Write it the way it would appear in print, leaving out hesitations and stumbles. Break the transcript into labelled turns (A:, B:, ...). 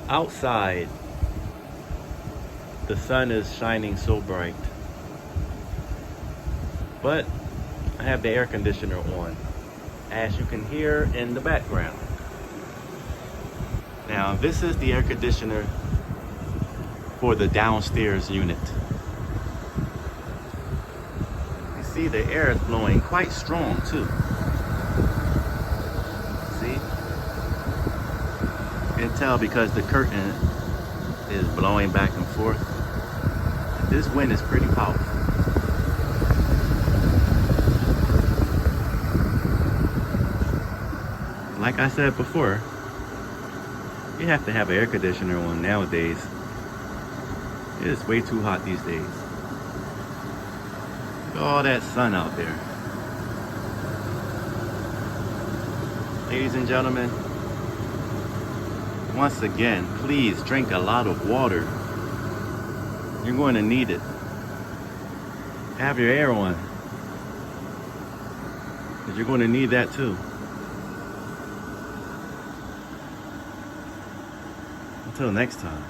A: Outside, the sun is shining so bright, but I have the air conditioner on, as you can hear in the background. Now, this is the air conditioner for the downstairs unit. You see the air is blowing quite strong too. See? You can tell because the curtain is blowing back and forth. This wind is pretty powerful. Like I said before, you have to have an air conditioner on nowadays. It is way too hot these days. Look at all that sun out there. Ladies and gentlemen, once again, please drink a lot of water. You're going to need it. Have your air on, because you're going to need that too. Until next time.